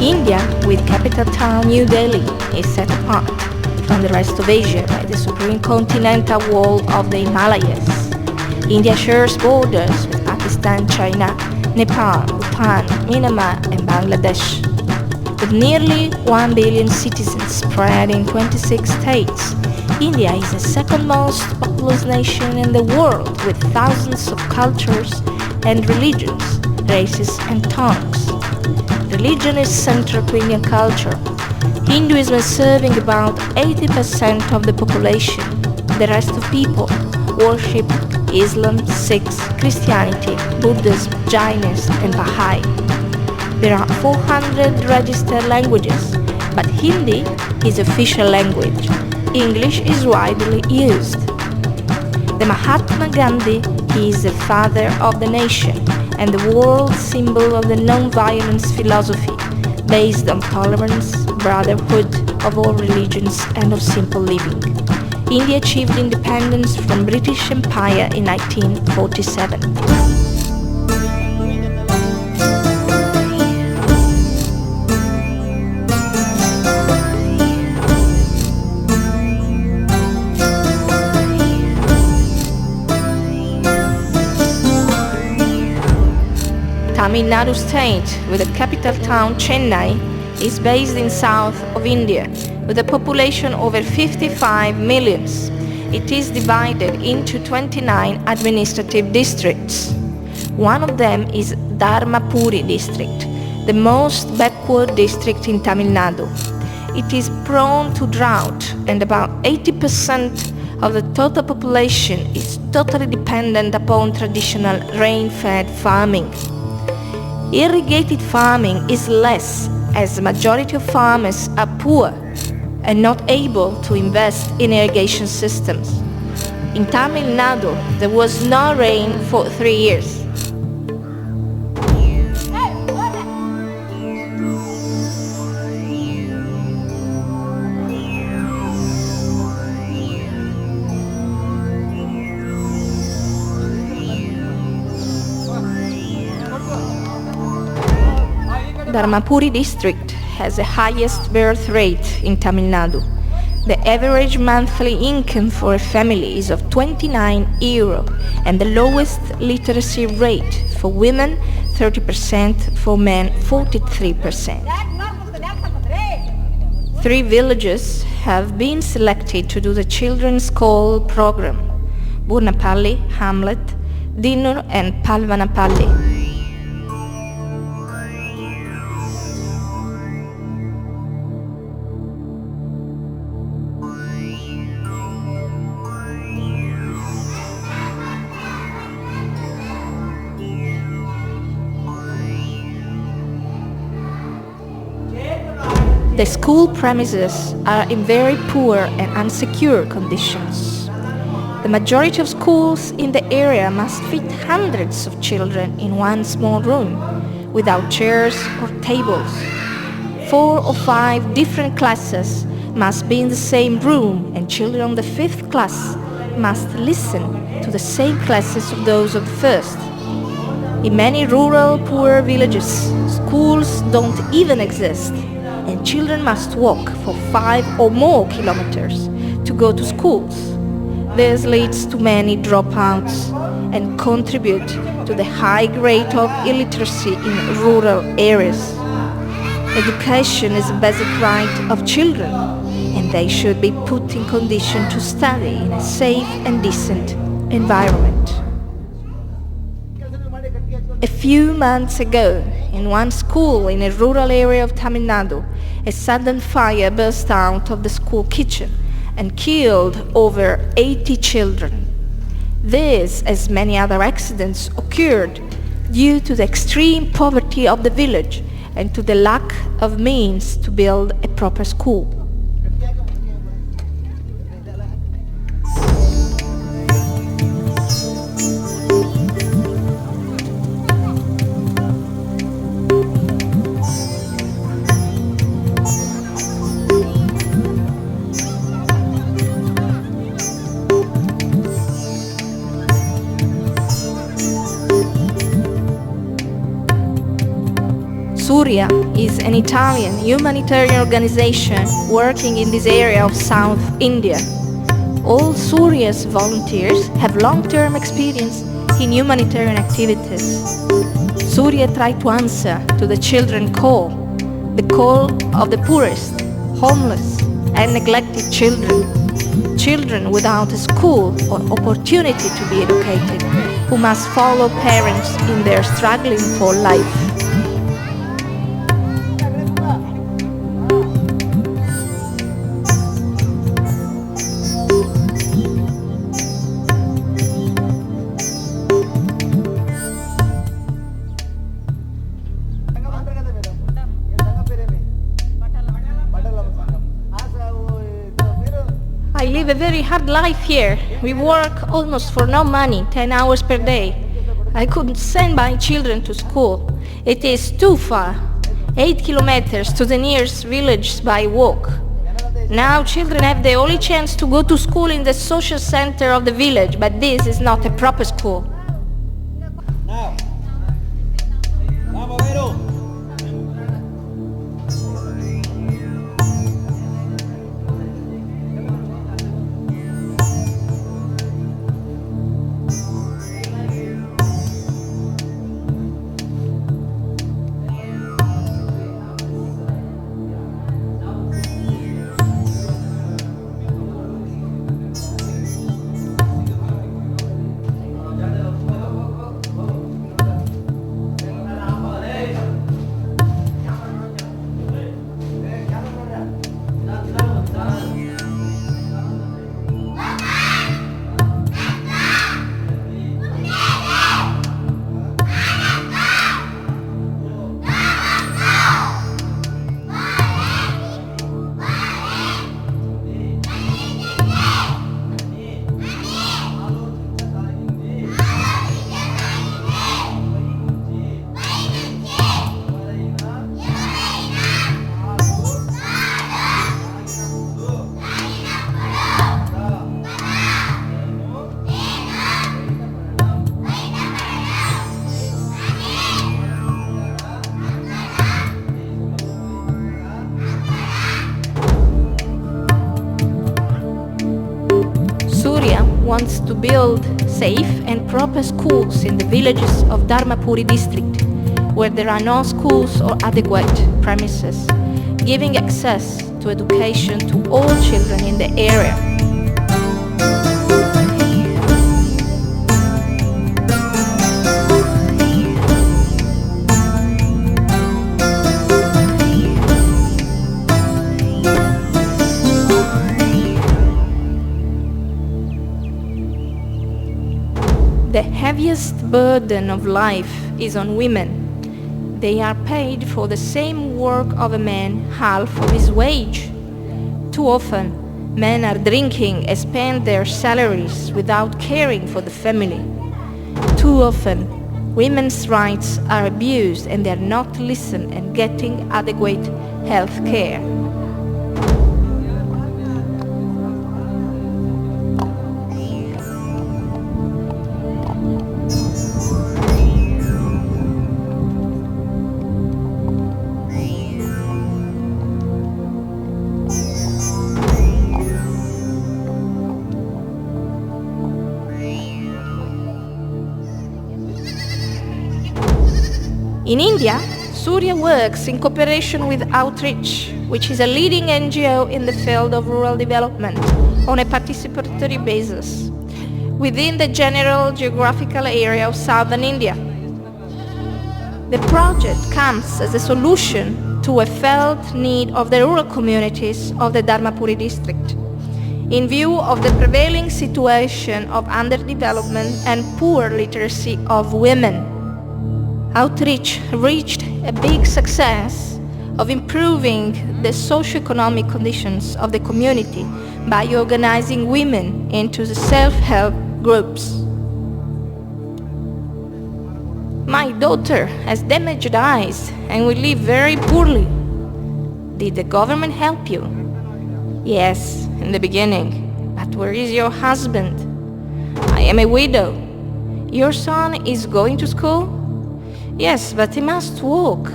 India, with capital town New Delhi, is set apart from the rest of Asia by the supreme continental wall of the Himalayas. India shares borders with Pakistan, China, Nepal, Bhutan, Myanmar, and Bangladesh. With nearly 1 billion citizens spread in 26 states, India is the second most populous nation in the world, with thousands of cultures and religions, races and tongues. Religion is central to Indian culture. Hinduism is serving about 80% of the population. The rest of people worship Islam, Sikhs, Christianity, Buddhism, Jainism, and Baha'i. There are 400 registered languages, but Hindi is official language. English is widely used. The Mahatma Gandhi is the father of the nation and the world symbol of the non-violence philosophy based on tolerance, brotherhood of all religions, and of simple living. India achieved independence from British Empire in 1947. Tamil Nadu state, with the capital town Chennai, is based in south of India, with a population over 55 millions. It is divided into 29 administrative districts. One of them is Dharmapuri district, the most backward district in Tamil Nadu. It is prone to drought, and about 80% of the total population is totally dependent upon traditional rain-fed farming. Irrigated farming is less, as the majority of farmers are poor and not able to invest in irrigation systems. In Tamil Nadu, there was no rain for 3 years. Dharmapuri district has the highest birth rate in Tamil Nadu. The average monthly income for a family is of €29 and the lowest literacy rate for women 30%, for men 43%. 3 villages have been selected to do the children's call program: Burnapalli, Hamlet, Dinur and Palvanapalli. The school premises are in very poor and unsecure conditions. The majority of schools in the area must fit hundreds of children in one small room, without chairs or tables. 4 or 5 different classes must be in the same room, and children of the 5th class must listen to the same classes of those of the 1st. In many rural, poor villages, schools don't even exist, and children must walk for 5 or more kilometers to go to schools. This leads to many dropouts and contribute to the high rate of illiteracy in rural areas. Education is a basic right of children, and they should be put in condition to study in a safe and decent environment. A few months ago, in one school in a rural area of Tamil Nadu, a sudden fire burst out of the school kitchen and killed over 80 children. This, as many other accidents, occurred due to the extreme poverty of the village and to the lack of means to build a proper school. Surya is an Italian humanitarian organization working in this area of South India. All Surya's volunteers have long-term experience in humanitarian activities. Surya tried to answer to the children's call, the call of the poorest, homeless, and neglected children. Children without a school or opportunity to be educated, who must follow parents in their struggling for life. I live a very hard life here. We work almost for no money, 10 hours per day. I couldn't send my children to school. It is too far, 8 kilometers to the nearest village by walk. Now children have the only chance to go to school in the social center of the village, but this is not a proper school. Surya wants to build safe and proper schools in the villages of Dharmapuri district, where there are no schools or adequate premises, giving access to education to all children in the area. The heaviest burden of life is on women. They are paid for the same work of a man half of his wage. Too often, men are drinking and spend their salaries without caring for the family. Too often, women's rights are abused and they are not listened and getting adequate health care. In India, Surya works in cooperation with Outreach, which is a leading NGO in the field of rural development on a participatory basis within the general geographical area of southern India. The project comes as a solution to a felt need of the rural communities of the Dharmapuri district, in view of the prevailing situation of underdevelopment and poor literacy of women. Outreach reached a big success of improving the socio-economic conditions of the community by organizing women into the self-help groups. My daughter has damaged eyes and will live very poorly. Did the government help you? Yes, in the beginning. But where is your husband? I am a widow. Your son is going to school? Yes, but he must walk.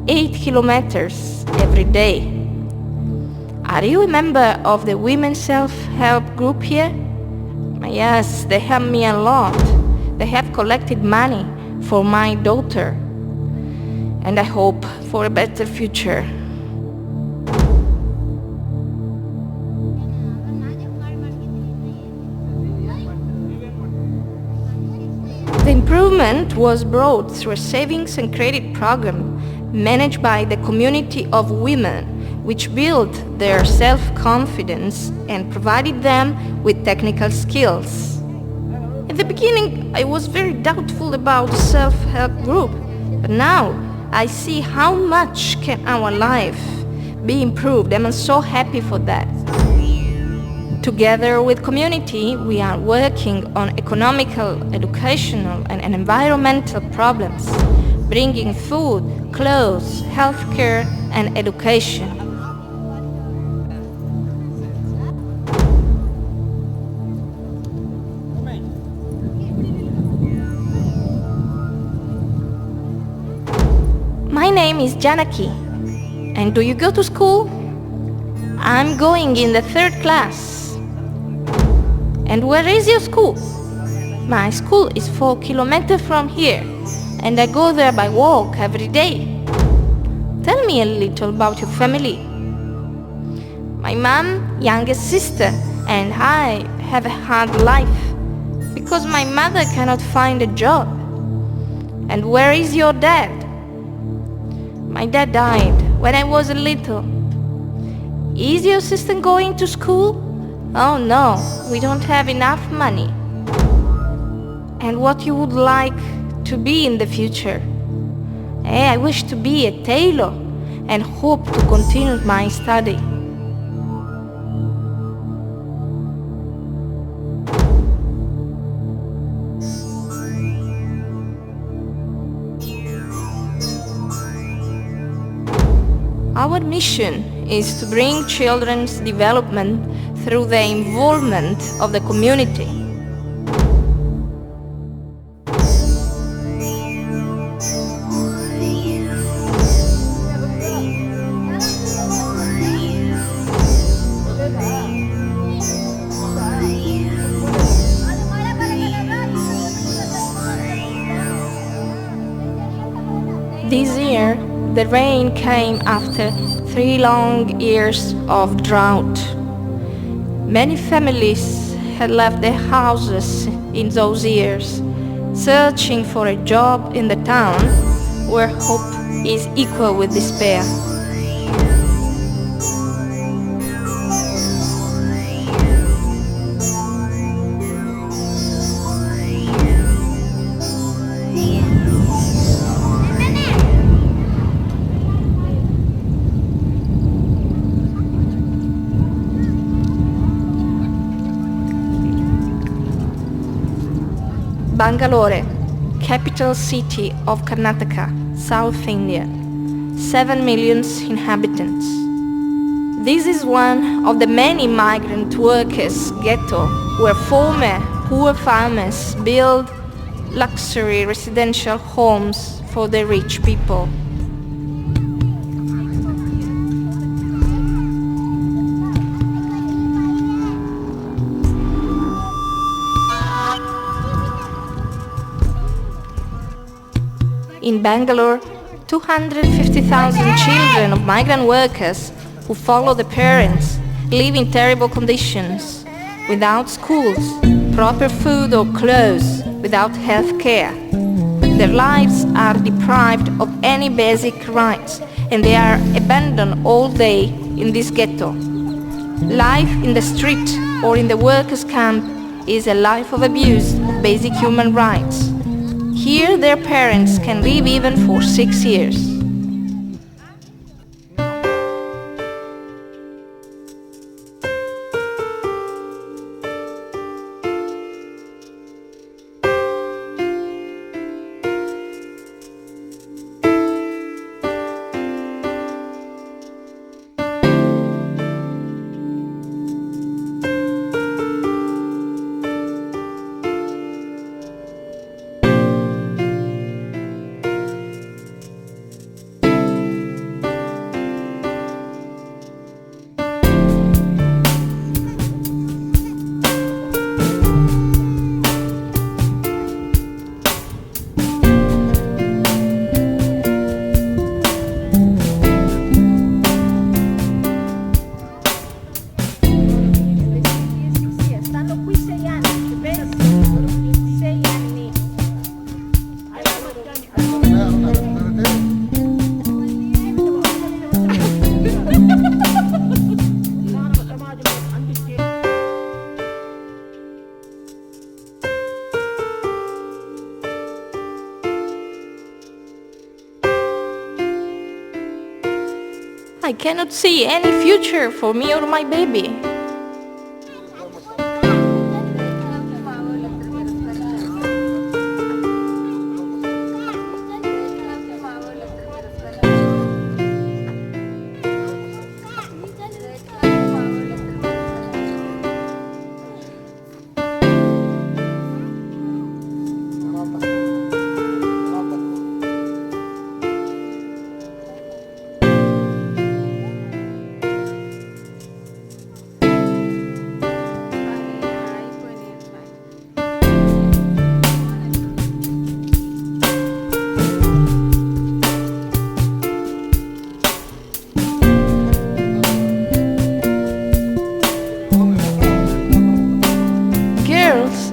8 kilometers every day. Are you a member of the women's self-help group here? Yes, they help me a lot. They have collected money for my daughter, and I hope for a better future. The improvement was brought through a savings and credit program managed by the community of women, which built their self-confidence and provided them with technical skills. At the beginning, I was very doubtful about the self-help group, but now I see how much can our life be improved, and I'm so happy for that. Together with community, we are working on economical, educational, and environmental problems, bringing food, clothes, healthcare, and education. My name is Janaki. And do you go to school? I'm going in the 3rd class. And where is your school? My school is 4 kilometers from here, and I go there by walk every day. Tell me a little about your family. My mom, youngest sister, and I have a hard life because my mother cannot find a job. And where is your dad? My dad died when I was little. Is your sister going to school? Oh no, we don't have enough money. And what you would like to be in the future? I wish to be a tailor and hope to continue my study. Our mission is to bring children's development through the involvement of the community. This year, the rain came after 3 long years of drought. Many families had left their houses in those years, searching for a job in the town where hope is equal with despair. Bangalore, capital city of Karnataka, South India, 7 million inhabitants. This is one of the many migrant workers' ghetto where former poor farmers build luxury residential homes for the rich people. In Bangalore, 250,000 children of migrant workers who follow their parents live in terrible conditions, without schools, proper food or clothes, without health care. Their lives are deprived of any basic rights, and they are abandoned all day in this ghetto. Life in the street or in the workers' camp is a life of abuse of basic human rights. Here their parents can live even for 6 years. I cannot see any future for me or my baby.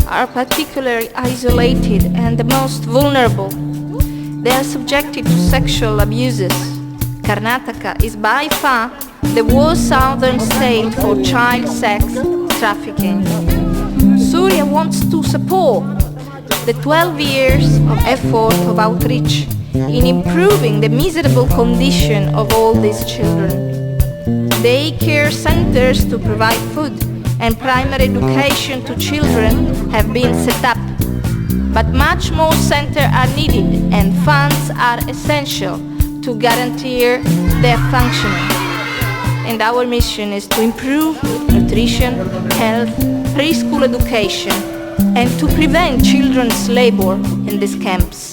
Are particularly isolated and the most vulnerable. They are subjected to sexual abuses. Karnataka is by far the worst southern state for child sex trafficking. Surya wants to support the 12 years of effort of outreach in improving the miserable condition of all these children. Daycare centers to provide food and primary education to children have been set up, but much more centers are needed and funds are essential to guarantee their functioning. And our mission is to improve nutrition, health, preschool education, and to prevent children's labor in these camps.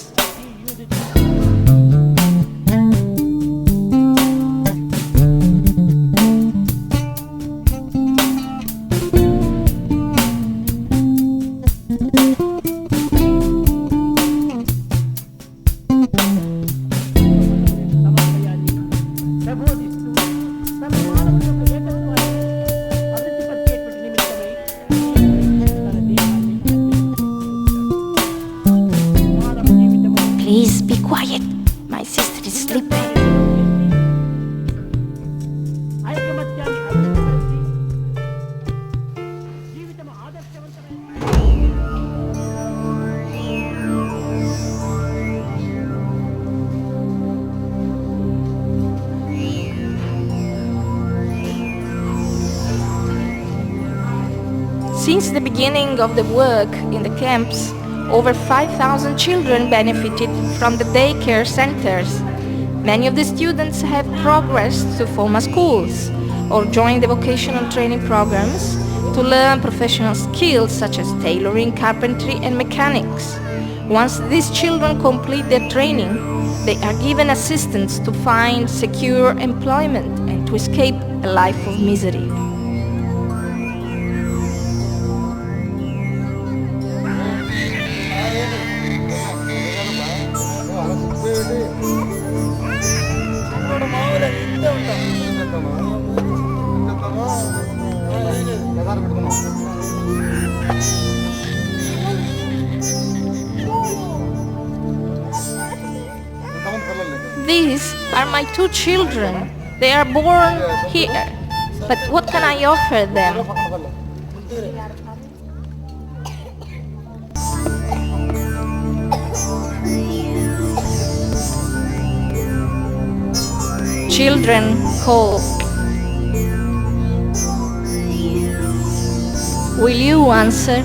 Please be quiet. My sister is sleeping. Since the beginning of the work in the camps, over 5,000 children benefited from the daycare centers. Many of the students have progressed to formal schools or joined the vocational training programs to learn professional skills such as tailoring, carpentry, and mechanics. Once these children complete their training, they are given assistance to find secure employment and to escape a life of misery. These are my two children. They are born here. But what can I offer them? Children call. Will you answer?